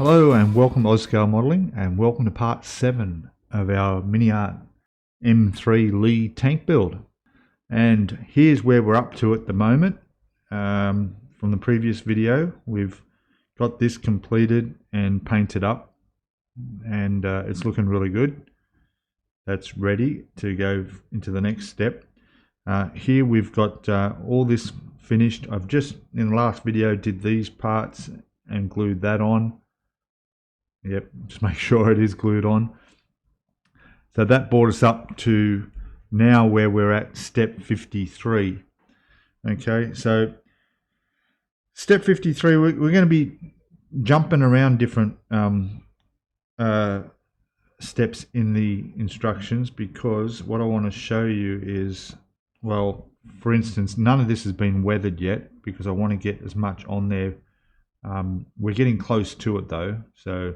Hello and welcome to Ozscale Modelling, and welcome to part 7 of our MiniArt M3 Lee tank build. And here's where we're up to at the moment. From the previous video, we've got this completed and painted up, and it's looking really good. That's ready to go into the next step. Here we've got all this finished. I've just, in the last video, did these parts and glued that on. Yep, just make sure it is glued on. So that brought us up to now where we're at step 53. Okay, so step 53, we're going to be jumping around different steps in the instructions, because what I want to show you is, well, for instance, none of this has been weathered yet because I want to get as much on there. We're getting close to it though, so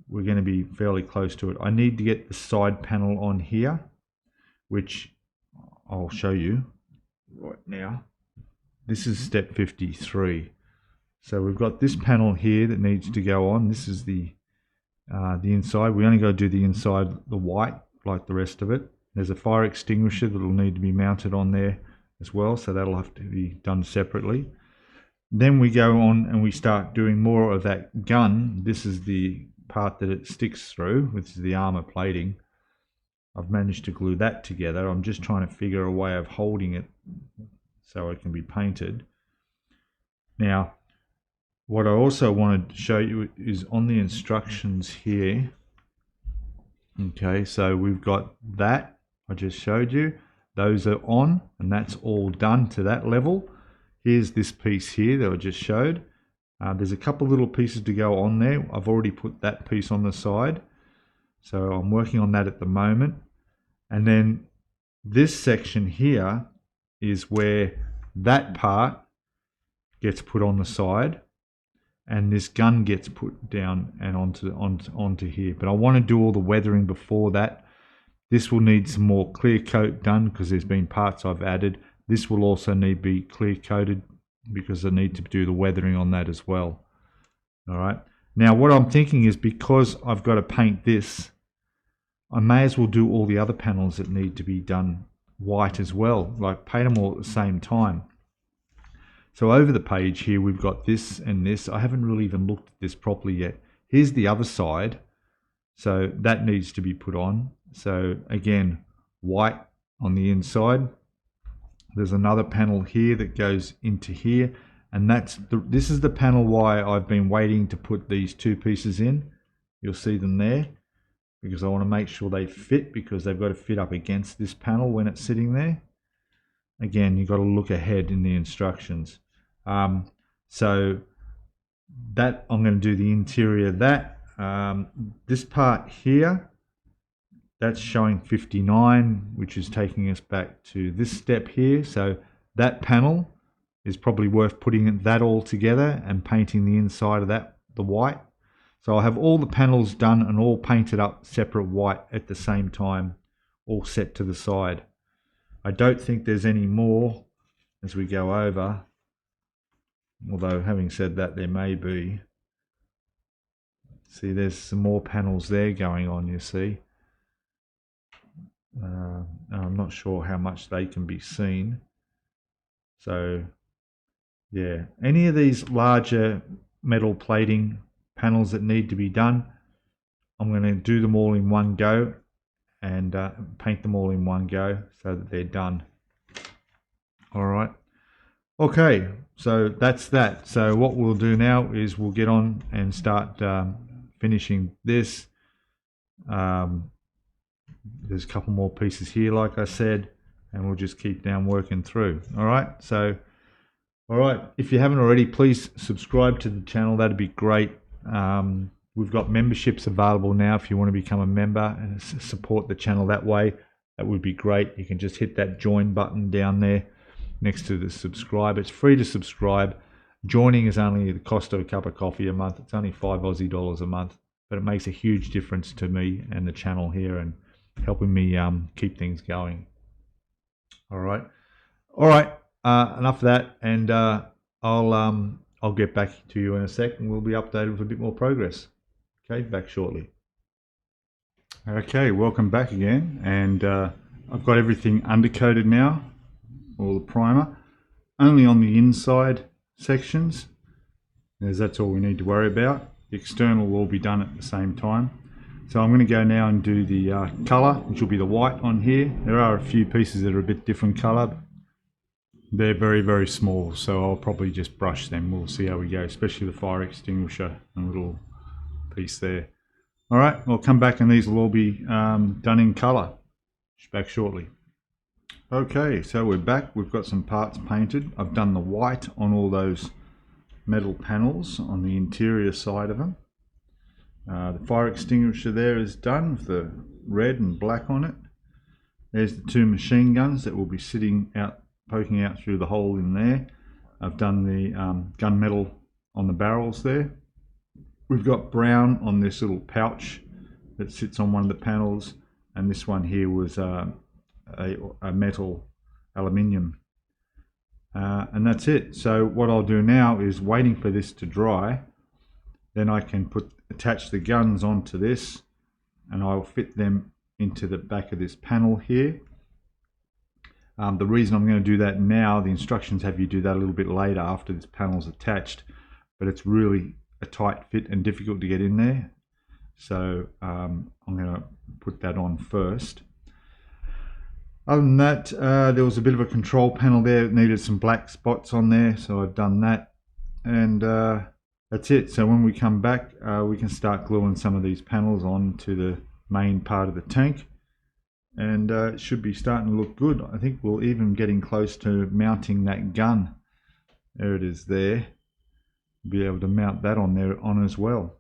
we're going to be fairly close to it. I need to get the side panel on here, which I'll show you right now. This is step 53. So we've got this panel here that needs to go on. This is the inside. We only got to do the inside, the white, like the rest of it. There's a fire extinguisher that will need to be mounted on there as well, so that'll have to be done separately. Then we go on and we start doing more of that gun. This is the part that it sticks through, which is the armor plating. I've managed to glue that together. I'm just trying to figure a way of holding it so it can be painted. Now, what I also wanted to show you is on the instructions here. Okay, so we've got that I just showed you. Those are on, and that's all done to that level. Here's this piece here that I just showed. There's a couple little pieces to go on there. I've already put that piece on the side, so I'm working on that at the moment. And then this section here is where that part gets put on the side, and this gun gets put down and onto here. But I want to do all the weathering before that. This will need some more clear coat done because there's been parts I've added. This will also need to be clear coated because I need to do the weathering on that as well. All right. Now what I'm thinking is, because I've got to paint this, I may as well do all the other panels that need to be done white as well, like paint them all at the same time. So over the page here, we've got this and this. I haven't really even looked at this properly yet. Here's the other side. So that needs to be put on. So again, white on the inside. There's another panel here that goes into here, and this is the panel why I've been waiting to put these two pieces in. You'll see them there, because I want to make sure they fit, because they've got to fit up against this panel when it's sitting there. Again, you've got to look ahead in the instructions. So that I'm going to do the interior of that. This part here, that's showing 59, which is taking us back to this step here. So that panel is probably worth putting that all together and painting the inside of that, the white. So I'll have all the panels done and all painted up separate white at the same time, all set to the side. I don't think there's any more as we go over, although having said that, there may be. See, there's some more panels there going on, you see. I'm not sure how much they can be seen. So yeah, any of these larger metal plating panels that need to be done, I'm going to do them all in one go and paint them all in one go so that they're done. All right. Okay, so that's that. So what we'll do now is we'll get on and start finishing this. There's a couple more pieces here, like I said, and we'll just keep down working through. All right, so all right, if you haven't already, please subscribe to the channel. That'd be great. We've got memberships available now if you want to become a member and support the channel that way. That would be great. You can just hit that join button down there next to the subscribe. It's free to subscribe. Joining is only the cost of a cup of coffee a month. It's only $5 Aussie a month, but it makes a huge difference to me and the channel here, and helping me keep things going. All right, enough of that, and I'll I'll get back to you in a sec and we'll be updated with a bit more progress. Okay, back shortly. Okay, welcome back again, and I've got everything undercoated now, all the primer, only on the inside sections, as that's all we need to worry about. The external will all be done at the same time. So I'm going to go now and do the colour, which will be the white on here. There are a few pieces that are a bit different colour. They're very, very small, so I'll probably just brush them. We'll see how we go, especially the fire extinguisher and little piece there. All right, we'll come back and these will all be done in colour. Back shortly. Okay, so we're back. We've got some parts painted. I've done the white on all those metal panels on the interior side of them. The fire extinguisher there is done with the red and black on it. There's the two machine guns that will be sitting out, poking out through the hole in there. I've done the gunmetal on the barrels there. We've got brown on this little pouch that sits on one of the panels, and this one here was a metal aluminium. And that's it. So what I'll do now is waiting for this to dry, then I can attach the guns onto this, and I'll fit them into the back of this panel here. The reason I'm going to do that now, the instructions have you do that a little bit later after this panel's attached, but it's really a tight fit and difficult to get in there. So I'm going to put that on first. Other than that, there was a bit of a control panel there that needed some black spots on there, so I've done that, and that's it. So when we come back, we can start gluing some of these panels on to the main part of the tank, and it should be starting to look good. I think we're even getting close to mounting that gun. There it is there. Be able to mount that on there as well.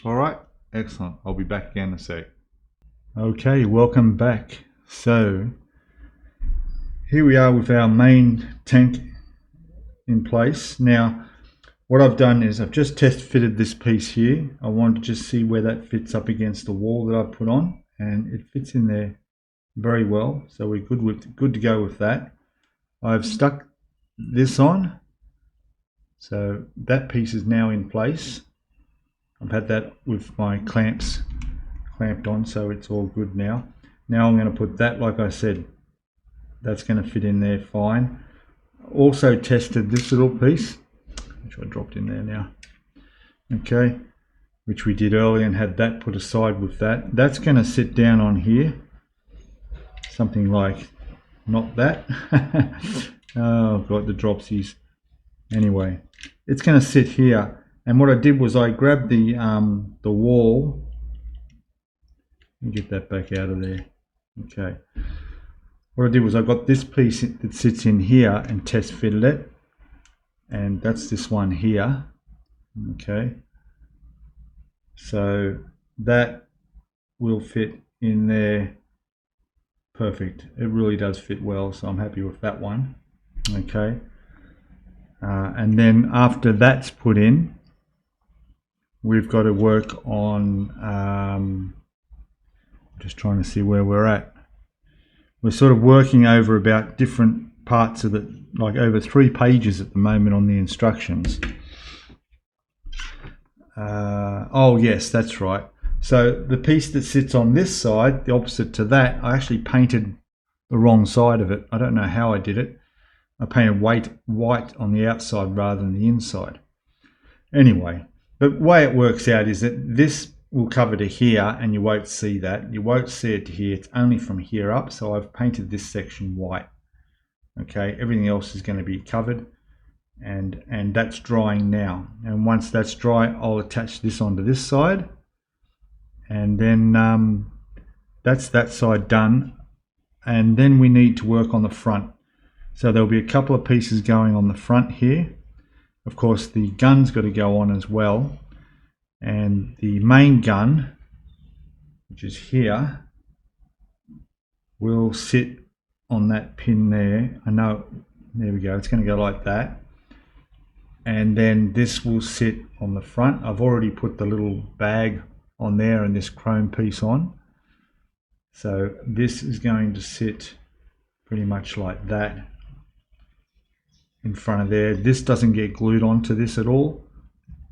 All right, excellent. I'll be back again in a sec. Okay, welcome back. So here we are with our main tank in place. Now what I've done is I've just test fitted this piece here. I wanted to just see where that fits up against the wall that I've put on, and it fits in there very well, so we're good to go with that. I've stuck this on, so that piece is now in place. I've had that with my clamps clamped on, so it's all good now. Now I'm going to put that, like I said, that's going to fit in there fine. Also tested this little piece, which I dropped in there now, okay, which we did earlier and had that put aside with that. That's going to sit down on here, something like, not that. Oh, I've got the dropsies. Anyway, it's going to sit here, and what I did was I grabbed the wall. Let me get that back out of there. Okay. What I did was I got this piece that sits in here and test fitted it, and that's this one here. Okay. So that will fit in there perfect. It really does fit well, so I'm happy with that one. Okay. And then after that's put in, we've got to work on just trying to see where we're at. We're sort of working over about different parts of it, like over 3 pages at the moment on the instructions. Oh yes, that's right. So the piece that sits on this side, the opposite to that, I actually painted the wrong side of it. I don't know how I did it. I painted white on the outside rather than the inside. Anyway, the way it works out is that this will cover to here, and you won't see that. You won't see it to here. It's only from here up, so I've painted this section white. Okay, everything else is going to be covered, and that's drying now. And once that's dry, I'll attach this onto this side, and then that's that side done. And then we need to work on the front. So there'll be a couple of pieces going on the front here. Of course, the gun's got to go on as well. And the main gun, which is here, will sit on that pin there. I know, there we go, it's going to go like that. And then this will sit on the front. I've already put the little bag on there and this chrome piece on. So this is going to sit pretty much like that. in front of there. This doesn't get glued onto this at all.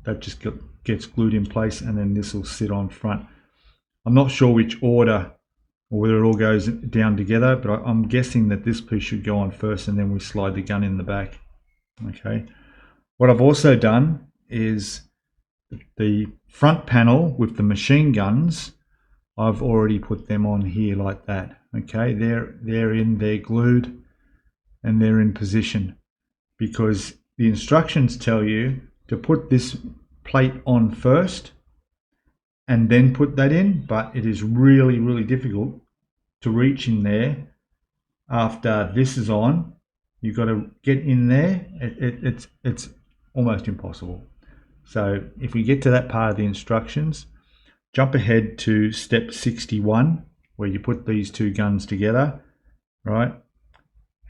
That just gets glued in place, and then this will sit on front. I'm not sure which order or whether it all goes down together, but I'm guessing that this piece should go on first and then we slide the gun in the back. Okay. What I've also done is the front panel with the machine guns, I've already put them on here like that. Okay, they're glued and they're in position, because the instructions tell you to put this plate on first and then put that in, but it is really difficult to reach in there after this is on. You've got to get in there. It's almost impossible. So if we get to that part of the instructions, jump ahead to step 61, where you put these two guns together, right,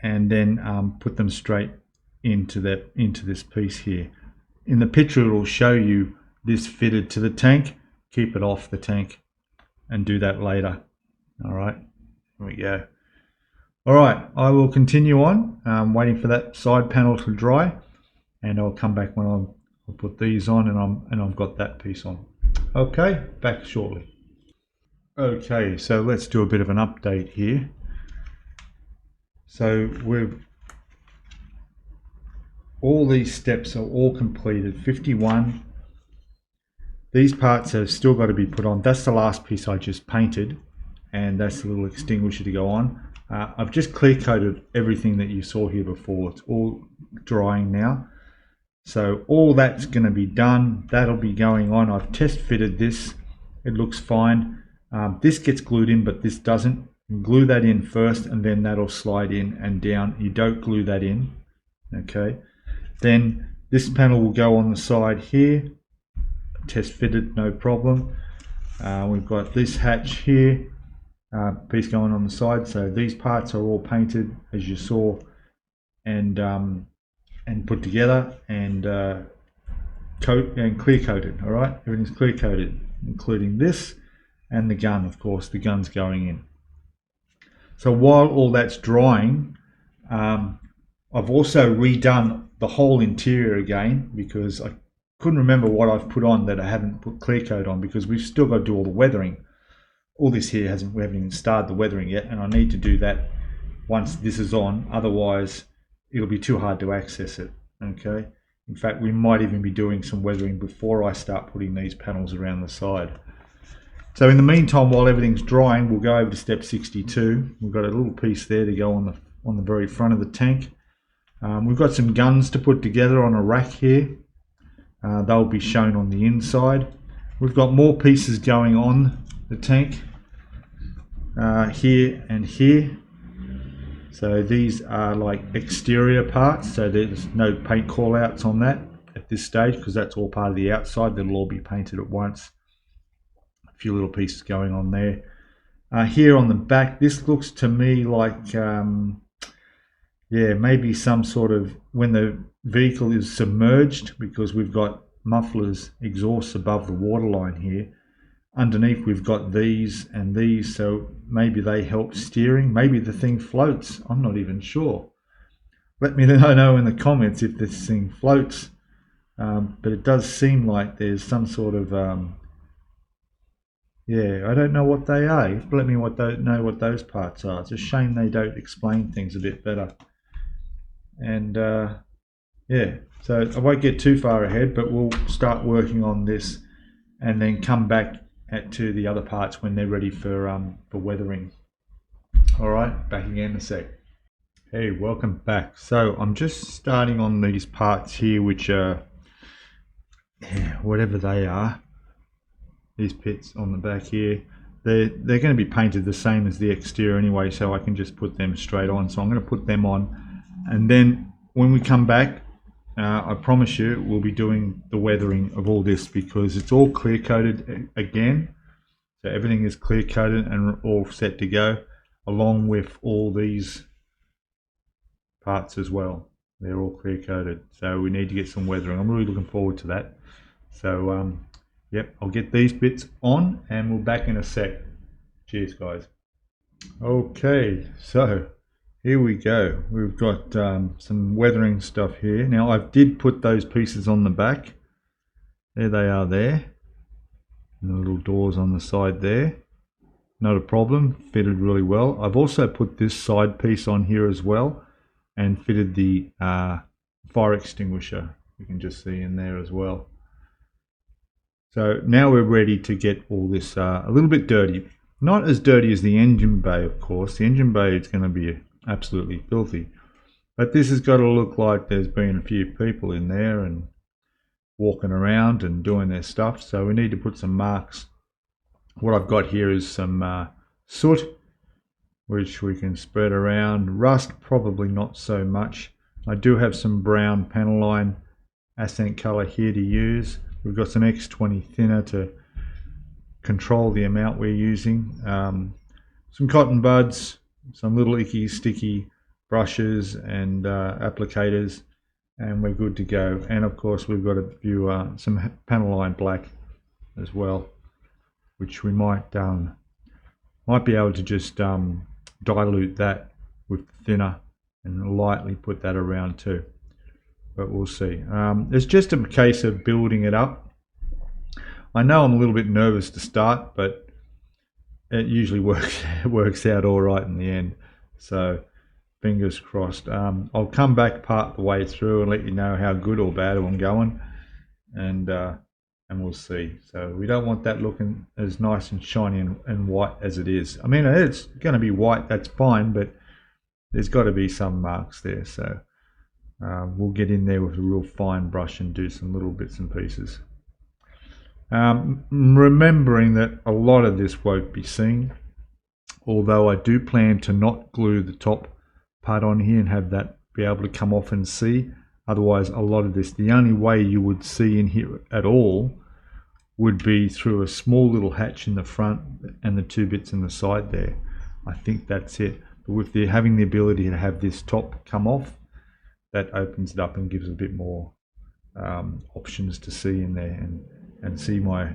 and then put them straight into this piece here. In the picture it will show you this fitted to the tank. Keep it off the tank and do that later. All right, here we go. All right, I will continue on, waiting for that side panel to dry, and I'll come back when I'll put these on and I've got that piece on. Okay, back shortly. Okay, so let's do a bit of an update here. So all these steps are all completed. 51. These parts have still got to be put on. That's the last piece I just painted, and that's the little extinguisher to go on. I've just clear coated everything that you saw here before. It's all drying now. So all that's going to be done. That'll be going on. I've test fitted this. It looks fine. This gets glued in, but this doesn't. You glue that in first, and then that'll slide in and down. You don't glue that in. Okay. Then this panel will go on the side here. Test fitted, no problem. We've got this hatch here, piece going on the side. So these parts are all painted, as you saw, and put together and clear coated. All right, everything's clear coated, including this and the gun. Of course, the gun's going in. So while all that's drying, I've also redone the whole interior again, because I couldn't remember what I've put on that I haven't put clear coat on, because we've still got to do all the weathering. All this here we haven't even started the weathering yet, and I need to do that once this is on. Otherwise, it'll be too hard to access it. Okay. In fact, we might even be doing some weathering before I start putting these panels around the side. So in the meantime, while everything's drying, we'll go over to step 62. We've got a little piece there to go on the very front of the tank. We've got some guns to put together on a rack here. They'll be shown on the inside. We've got more pieces going on the tank here and here. So these are like exterior parts, so there's no paint call outs on that at this stage, because that's all part of the outside. That'll all be painted at once. A few little pieces going on there. Here on the back, this looks to me like yeah, maybe some sort of, when the vehicle is submerged, because we've got mufflers, exhausts above the waterline here. Underneath we've got these and these, so maybe they help steering. Maybe the thing floats. I'm not even sure. Let me know in the comments if this thing floats. But it does seem like there's some sort of yeah, I don't know what they are. Let me know what those parts are. It's a shame they don't explain things a bit better. And yeah, so I won't get too far ahead, but we'll start working on this and then come back to the other parts when they're ready for weathering. All right, back again in a sec. Hey, welcome back. So I'm just starting on these parts here, which are whatever they are. These pits on the back here, they're going to be painted the same as the exterior anyway, so I can just put them straight on. So I'm going to put them on, and then when we come back, I promise you we'll be doing the weathering of all this, because it's all clear coated again. So everything is clear coated and all set to go, along with all these parts as well. They're all clear coated, so we need to get some weathering. I'm really looking forward to that. So yep, I'll get these bits on and we'll back in a sec. Cheers, guys. Okay, so Here we go. We've got some weathering stuff here. Now I did put those pieces on the back. There they are there. And the little doors on the side there. Not a problem, fitted really well. I've also put this side piece on here as well and fitted the fire extinguisher. You can just see in there as well. So now we're ready to get all this a little bit dirty. Not as dirty as the engine bay, of course. The engine bay is going to be absolutely filthy. But this has got to look like there's been a few people in there and walking around and doing their stuff. So we need to put some marks. What I've got here is some soot, which we can spread around. Rust, probably not so much. I do have some brown panel line accent color here to use. We've got some X20 thinner to control the amount we're using. Some cotton buds, some little Icky Sticky brushes and applicators, and we're good to go. And of course we've got a few some panel line black as well, which we might be able to just dilute that with thinner and lightly put that around too. But we'll see. It's just a case of building it up. I know I'm a little bit nervous to start, but it usually works out all right in the end. So fingers crossed. I'll come back part the way through and let you know how good or bad I'm going, and we'll see. So we don't want that looking as nice and shiny and white as it is. I mean, it's going to be white, that's fine, but there's got to be some marks there. So we'll get in there with a real fine brush and do some little bits and pieces. Remembering that a lot of this won't be seen, although I do plan to not glue the top part on here and have that be able to come off and see. Otherwise, a lot of this, the only way you would see in here at all would be through a small little hatch in the front and the two bits in the side there. I think that's it. But with having the ability to have this top come off, that opens it up and gives a bit more options to see in there and see my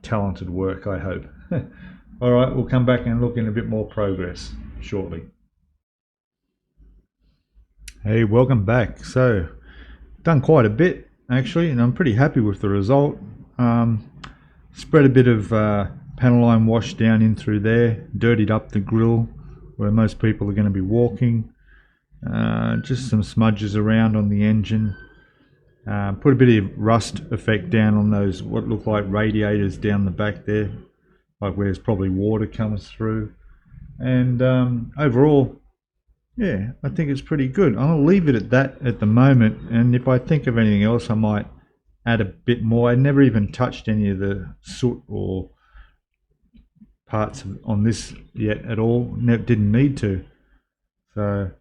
talented work, I hope. All right, we'll come back and look in a bit more progress shortly. Hey, welcome back. So, done quite a bit actually, and I'm pretty happy with the result. Spread a bit of panel line wash down in through there, dirtied up the grill where most people are going to be walking. Just some smudges around on the engine. Put a bit of rust effect down on those what look like radiators down the back there, like where there's probably water comes through. And overall, yeah, I think it's pretty good. I'll leave it at that at the moment, and if I think of anything else I might add a bit more. I never even touched any of the soot or parts on this yet at all. Didn't need to. So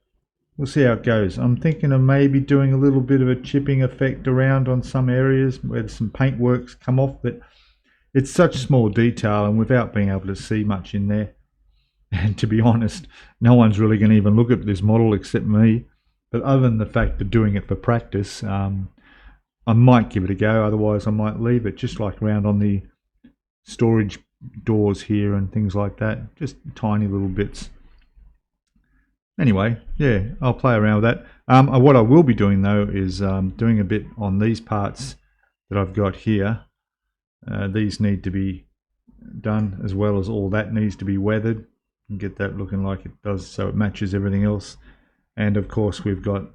we'll see how it goes. I'm thinking of maybe doing a little bit of a chipping effect around on some areas where some paintworks come off, but it's such small detail and without being able to see much in there. And to be honest, no one's really going to even look at this model except me. But other than the fact of doing it for practice, I might give it a go. Otherwise, I might leave it just like around on the storage doors here and things like that. Just tiny little bits. Anyway, yeah, I'll play around with that. What I will be doing though is doing a bit on these parts that I've got here. These need to be done as well as all that needs to be weathered and get that looking like it does so it matches everything else. And of course we've got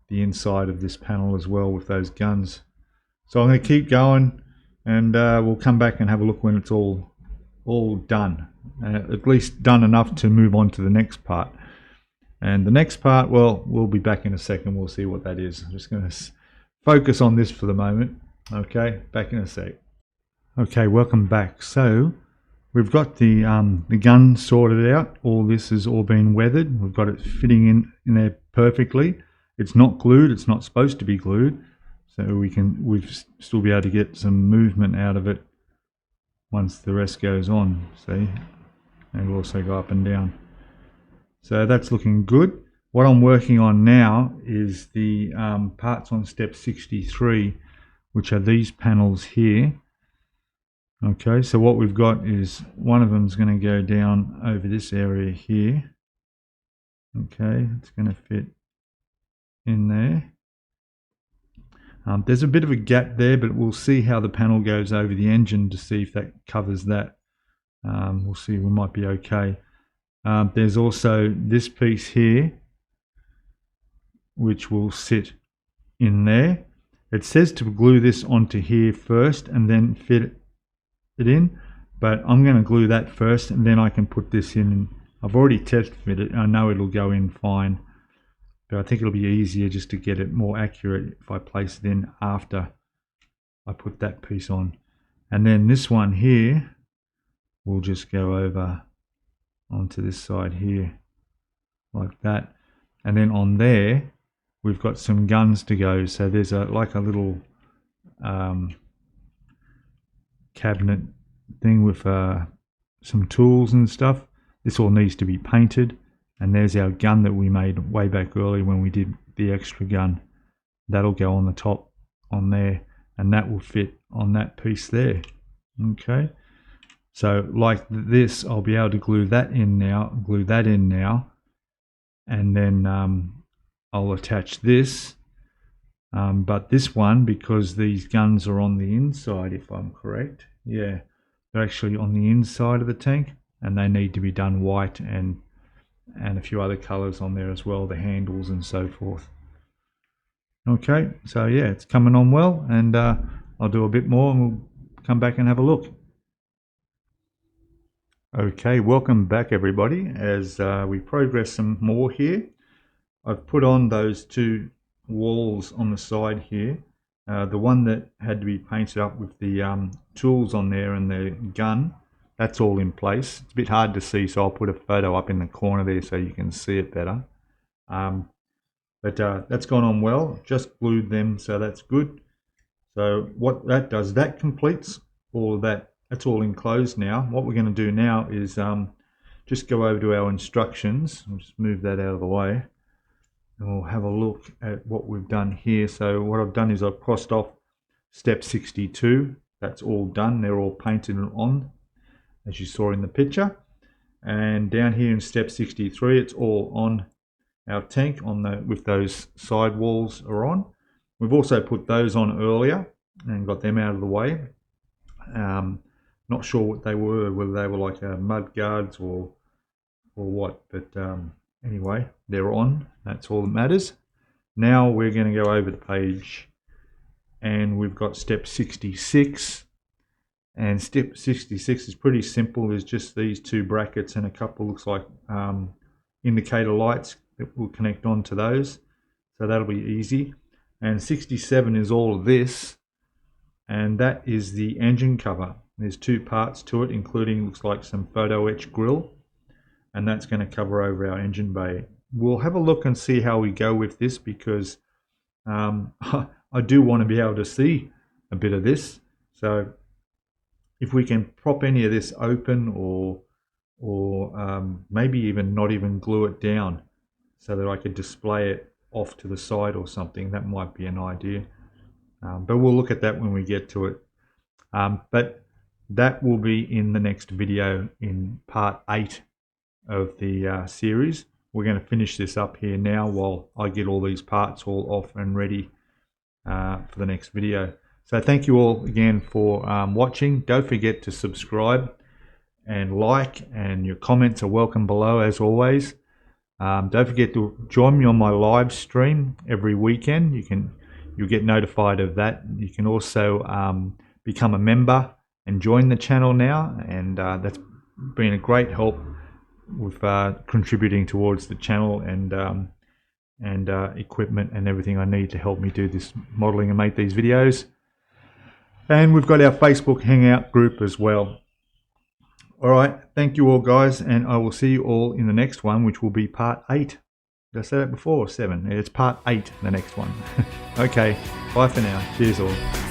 the inside of this panel as well with those guns. So I'm going to keep going and we'll come back and have a look when it's all done. At least done enough to move on to the next part. And the next part, well, we'll be back in a second. We'll see what that is. I'm just going to focus on this for the moment. Okay, back in a sec. Okay, welcome back. So we've got the gun sorted out. All this has all been weathered. We've got it fitting in there perfectly. It's not glued. It's not supposed to be glued. So we've still be able to get some movement out of it once the rest goes on. See, and it'll also go up and down. So that's looking good. What I'm working on now is the parts on step 63, which are these panels here. Okay, so what we've got is one of them is going to go down over this area here. Okay, it's going to fit in there. There's a bit of a gap there, but we'll see how the panel goes over the engine to see if that covers that. We'll see, we might be okay. There's also this piece here, which will sit in there. It says to glue this onto here first and then fit it in, but I'm going to glue that first and then I can put this in. I've already test fit it. I know it'll go in fine, but I think it'll be easier just to get it more accurate if I place it in after I put that piece on. And then this one here will just go over onto this side here like that. And then on there we've got some guns to go. So there's like a little cabinet thing with some tools and stuff. This all needs to be painted. And there's our gun that we made way back early when we did the extra gun. That'll go on the top on there, and that will fit on that piece there. Okay, so like this, I'll be able to glue that in now, and then I'll attach this. But this one, because these guns are on the inside, if I'm correct, yeah, they're actually on the inside of the tank, and they need to be done white and a few other colors on there as well, the handles and so forth. Okay, so yeah, it's coming on well, and I'll do a bit more and we'll come back and have a look. Okay, welcome back everybody. As we progress some more here, I've put on those two walls on the side here. The one that had to be painted up with the tools on there and the gun, that's all in place. It's a bit hard to see, so I'll put a photo up in the corner there so you can see it better. But that's gone on well. Just glued them, so that's good. So what that does, that completes all of that. That's all enclosed now. What we're going to do now is just go over to our instructions. I'll just move that out of the way. And we'll have a look at what we've done here. So what I've done is I've crossed off step 62. That's all done. They're all painted on, as you saw in the picture. And down here in step 63, it's all on our tank with those side walls are on. We've also put those on earlier and got them out of the way. Not sure what they were, whether they were like mud guards or what, but anyway, they're on. That's all that matters. Now we're going to go over the page, and we've got step 66. And step 66 is pretty simple. There's just these two brackets and a couple, looks like indicator lights that will connect onto those. So that'll be easy. And 67 is all of this, and that is the engine cover. There's two parts to it, including, looks like, some photo etch grill, and that's going to cover over our engine bay. We'll have a look and see how we go with this, because I do want to be able to see a bit of this. So if we can prop any of this open, or maybe even not even glue it down so that I could display it off to the side or something, that might be an idea. But we'll look at that when we get to it. But that will be in the next video, in part 8 of the series. We're going to finish this up here now while I get all these parts all off and ready for the next video. So thank you all again for watching. Don't forget to subscribe and like, and your comments are welcome below as always. Don't forget to join me on my live stream every weekend. You'll get notified of that. You can also become a member and join the channel now, and that's been a great help with contributing towards the channel and equipment and everything I need to help me do this modeling and make these videos. And we've got our Facebook Hangout group as well. All right, thank you all guys, and I will see you all in the next one, which will be part 8. Did I say that before? 7. It's part 8, the next one. Okay, bye for now. Cheers all.